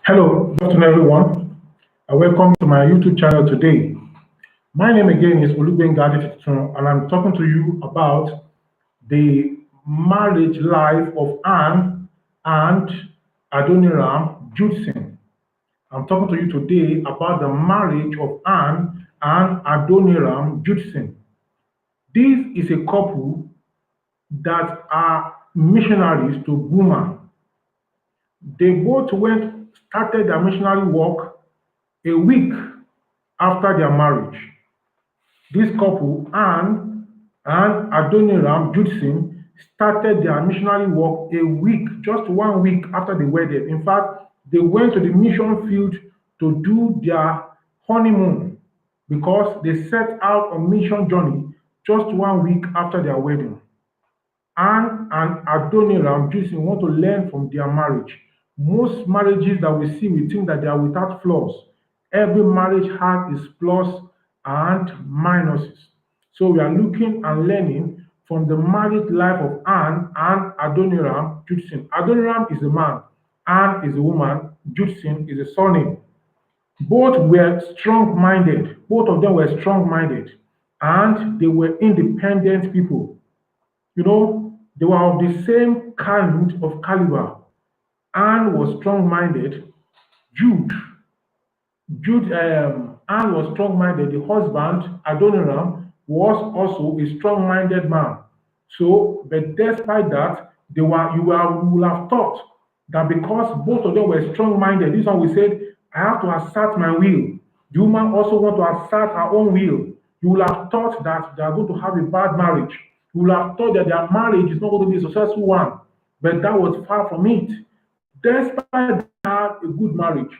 Hello, good afternoon, everyone. Welcome to my YouTube channel today. My name again is Olubenga and I'm talking to you about the marriage life of Anne and Adoniram Judson. I'm talking to you today about the marriage of Anne and Adoniram Judson. This is a couple that are missionaries to Burma. They both started their missionary work a week after their marriage. This couple, Anne and Adoniram Judson, started their missionary work a week, just 1 week after they wedded. In fact, they went to the mission field to do their honeymoon because they set out on mission journey just 1 week after their wedding. Anne and Adoniram Judson want to learn from their marriage. Most marriages that we see, we think that they are without flaws. Every marriage has its plus and minuses. So we are looking and learning from the married life of Anne and Adoniram Judson. Adoniram is a man, Anne is a woman, Judson is a surname. Both were strong-minded. Both of them were strong-minded, and they were independent people. They were of the same kind of caliber. Anne was strong-minded. Jude, Anne was strong-minded. The husband, Adoniram, was also a strong-minded man. So, but despite that, you will have thought that because both of them were strong-minded, this one we said, I have to assert my will. The woman also want to assert her own will. You will have thought that they are going to have a bad marriage. You will have thought that their marriage is not going to be a successful one. But that was far from it. Despite they had a good marriage,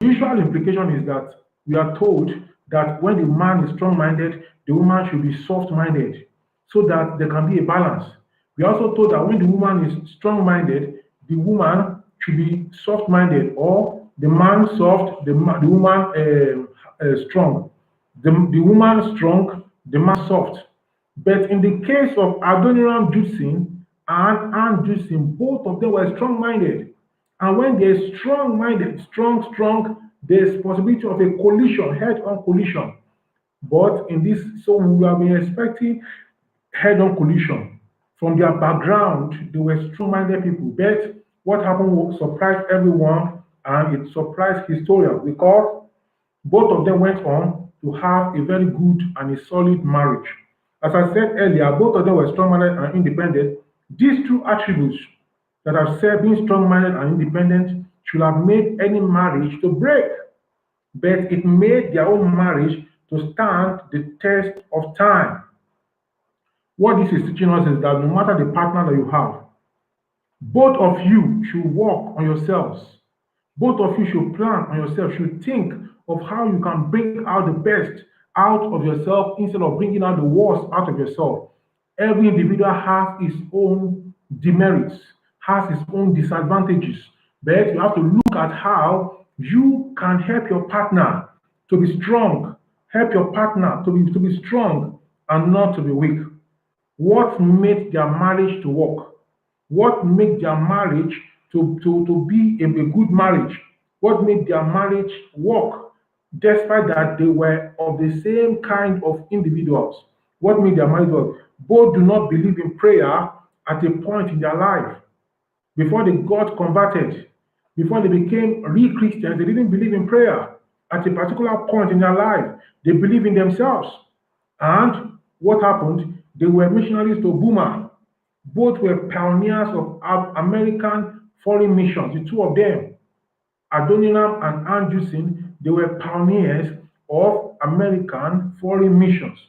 the usual implication is that we are told that when the man is strong-minded, the woman should be soft-minded so that there can be a balance. We are also told that when the woman is strong-minded, the woman should be soft-minded, or the man soft, the woman strong. The woman strong, the man soft. But in the case of Adoniram Judson and Anne Judson, both of them were strong-minded. And when they're strong-minded, strong, there's possibility of a collision, head-on collision. But in this, so we have been expecting head-on collision. From their background, they were strong-minded people. But what happened surprised everyone, and it surprised historians because both of them went on to have a very good and a solid marriage. As I said earlier, both of them were strong-minded and independent. These two attributes that I've said, being strong-minded and independent, should have made any marriage to break. But it made their own marriage to stand the test of time. What this is teaching us is that no matter the partner that you have, both of you should work on yourselves. Both of you should plan on yourself, should think of how you can bring out the best out of yourself instead of bringing out the worst out of yourself. Every individual has his own demerits, has his own disadvantages, but you have to look at how you can help your partner to be strong, help your partner to be strong and not to be weak. What made their marriage to work? What made their marriage to be a good marriage? What made their marriage work? Despite that they were of the same kind of individuals. What made their marriage work? Both do not believe in prayer at a point in their life. Before they got converted, before they became real Christians, they didn't believe in prayer. At a particular point in their life, they believed in themselves. And what happened? They were missionaries to Burma. Both were pioneers of American foreign missions, the two of them. Adoniram and Ann Judson, they were pioneers of American foreign missions.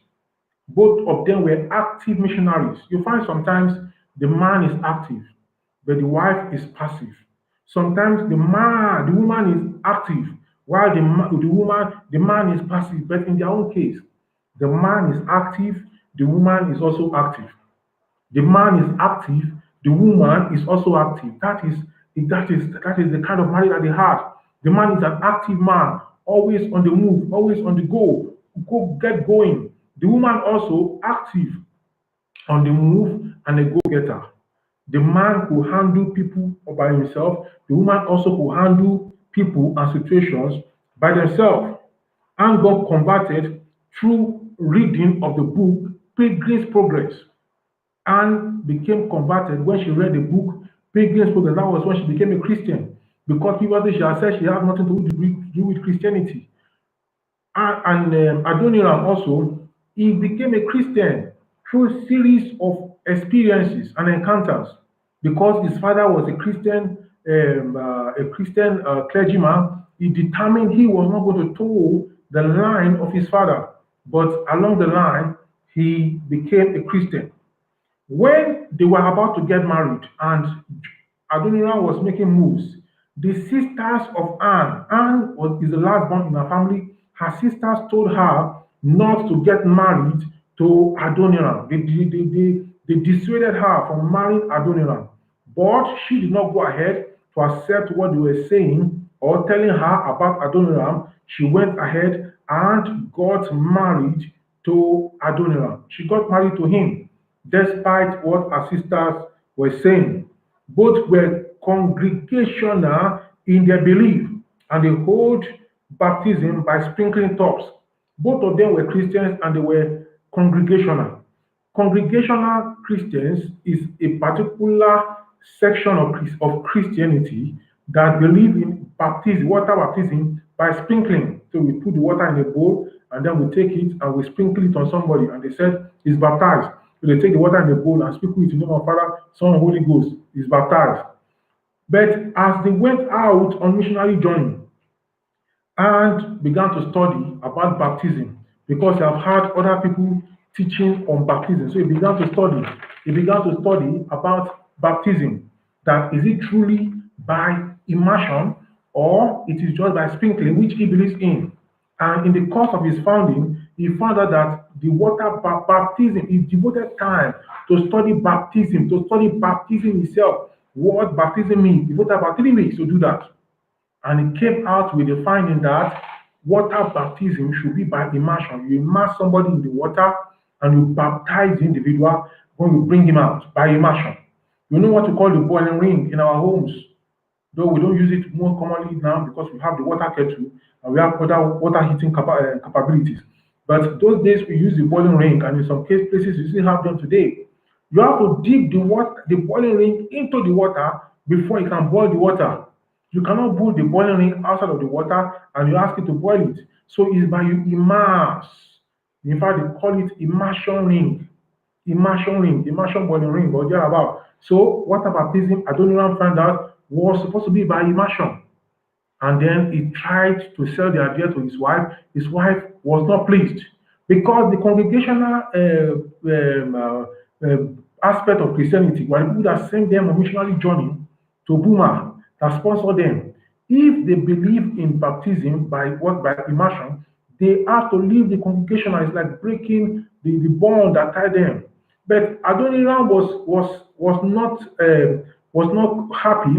Both of them were active missionaries. You find sometimes the man is active, but the wife is passive. Sometimes the woman is active, while the man is passive. But in their own case, the man is active, the woman is also active. The man is active, the woman is also active. That is the kind of marriage that they had. The man is an active man, always on the move, always on the go get going. The woman also active, on the move and a go-getter. The man could handle people by himself. The woman also could handle people and situations by themselves. And got converted through reading of the book Pilgrim's Progress. Anne became converted when she read the book Pilgrim's Progress. That was when she became a Christian. Because previously she had said she had nothing to do with Christianity. And Adoniram also, he became a Christian through a series of experiences and encounters because his father was a Christian clergyman. He determined he was not going to toe the line of his father, but along the line, he became a Christian. When they were about to get married and Adoniram was making moves, the sisters of Anne is the last born in her family, her sisters told her not to get married to Adoniram. They dissuaded her from marrying Adoniram. But she did not go ahead to accept what they were saying or telling her about Adoniram. She went ahead and got married to Adoniram. She got married to him despite what her sisters were saying. Both were congregational in their belief and they hold baptism by sprinkling tops. Both of them were Christians and they were congregational. Congregational Christians is a particular section of Christianity that believe in baptism, water baptism by sprinkling. So we put the water in a bowl and then we take it and we sprinkle it on somebody and they said is baptized. So they take the water in the bowl and sprinkle it in the name of Father, Son, and Holy Ghost is baptized. But as they went out on missionary journey, and began to study about baptism because he have had other people teaching on baptism. So he began to study. He began to study about baptism. That is it truly by immersion or it is just by sprinkling, which he believes in. And in the course of his founding, he found out that the water baptism, he devoted time to study baptism itself, what baptism means. He devoted about 3 weeks to do that. And it came out with the finding that water baptism should be by immersion. You immerse somebody in the water and you baptize the individual when you bring him out by immersion. You know what we call the boiling ring in our homes, though we don't use it more commonly now because we have the water kettle and we have other water heating capabilities. But those days we use the boiling ring, and in some places you still have them today. You have to dip the boiling ring into the water before you can boil the water. You cannot put the boiling ring outside of the water and you ask it to boil it. So it's by you immerse. In fact, they call it immersion boiling ring, or thereabout. So water baptism, Adoniram found out, was supposed to be by immersion. And then he tried to sell the idea to his wife. His wife was not pleased because the congregational aspect of Christianity were the people that sent them on missionary journey to Burma that sponsor them. If they believe in baptism by immersion, they have to leave the congregation. It's like breaking the bond that tied them. But Adoniram was not happy,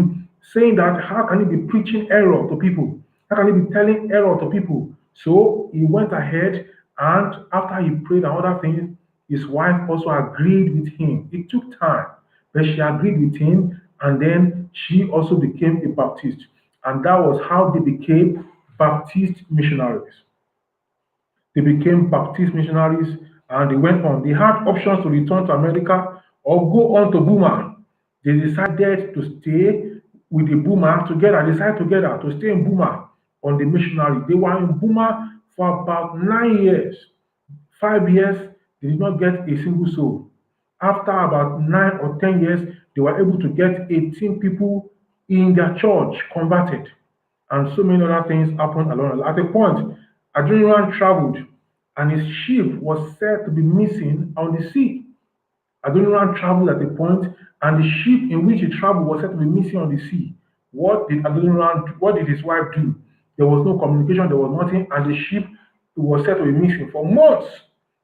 saying that how can he be preaching error to people? How can he be telling error to people? So he went ahead and after he prayed and other things, his wife also agreed with him. It took time, but she agreed with him, and then she also became a Baptist. And that was how they became Baptist missionaries. They became Baptist missionaries and they went on. They had options to return to America or go on to Burma. They decided to stay with the Burma together, decided together to stay in Burma on the missionary. They were in Burma for about 9 years. 5 years, they did not get a single soul. After about 9 or 10 years, they were able to get 18 people in their church converted. And so many other things happened along. At a point, Adoniram traveled and his ship was said to be missing on the sea. Adoniram traveled at a point and the ship in which he traveled was said to be missing on the sea. What did his wife do? There was no communication, there was nothing, and the ship was said to be missing. For months,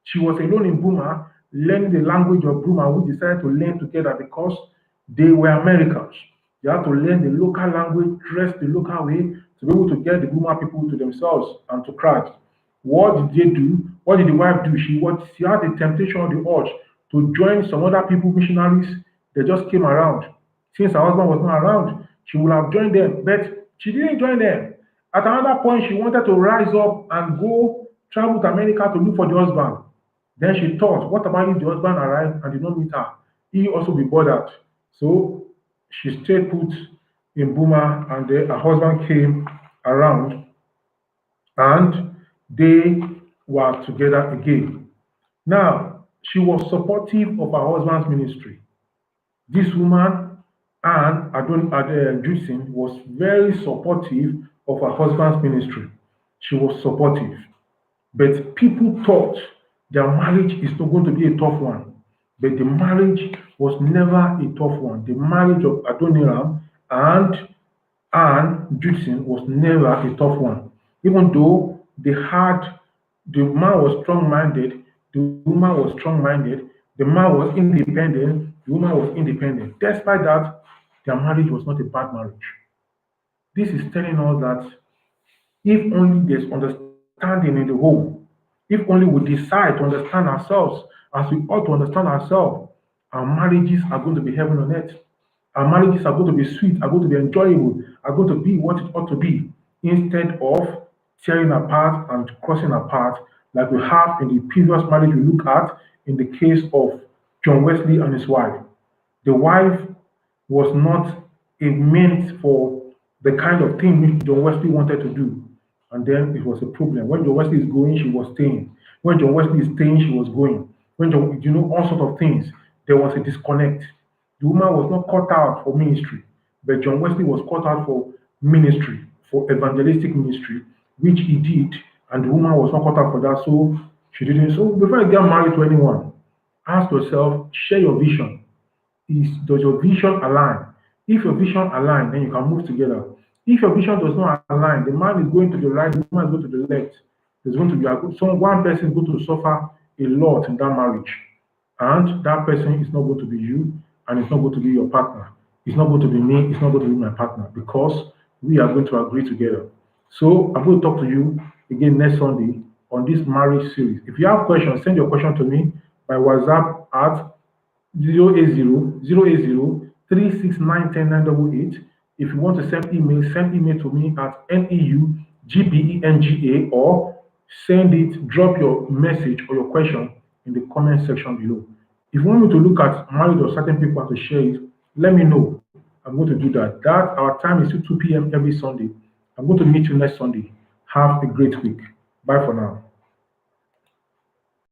she was alone in Burma, learning the language of Burma, we decided to learn together because they were Americans. They had to learn the local language, dress the local way to be able to get the Burma people to themselves and to Christ. What did they do? What did the wife do? She had the temptation or the urge to join some other people, missionaries They just came around. Since her husband was not around, she would have joined them, but she didn't join them. At another point, she wanted to rise up and go travel to America to look for the husband. Then she thought, what about if the husband arrived and did not meet her? He also be bothered. So she stayed put in Buma, and her husband came around, and they were together again. Now, she was supportive of her husband's ministry. This woman, Judson, was very supportive of her husband's ministry. She was supportive. But people thought their marriage is not going to be a tough one. But the marriage was never a tough one. The marriage of Adoniram and Judson was never a tough one. Even though the man was strong minded, the woman was strong minded, the man was independent, the woman was independent. Despite that, their marriage was not a bad marriage. This is telling us that if only there's understanding in the home, if only we decide to understand ourselves as we ought to understand ourselves, our marriages are going to be heaven on earth. Our marriages are going to be sweet, are going to be enjoyable, are going to be what it ought to be, instead of tearing apart and crossing apart like we have in the previous marriage we look at in the case of John Wesley and his wife. The wife was not a meant for the kind of thing which John Wesley wanted to do. And then it was a problem. When John Wesley is going, she was staying. When John Wesley is staying, she was going. All sorts of things. There was a disconnect. The woman was not cut out for ministry, but John Wesley was cut out for ministry, for evangelistic ministry, which he did, and the woman was not cut out for that, so she didn't. So before you get married to anyone, ask yourself, share your vision. Does your vision align? If your vision align, then you can move together. If your vision does not align, the man is going to the right, the woman is going to the left. There's going to be one person is going to suffer a lot in that marriage, and that person is not going to be you, and it's not going to be your partner. It's not going to be me. It's not going to be my partner, because we are going to agree together. So I'm going to talk to you again next Sunday on this marriage series. If you have questions, send your question to me by WhatsApp at 080 If you want to send email to me at neugbenga, or drop your message or your question in the comment section below. If you want me to look at marriage or certain people to share it, let me know. I'm going to do that. Our time is 2 p.m. every Sunday. I'm going to meet you next Sunday. Have a great week. Bye for now.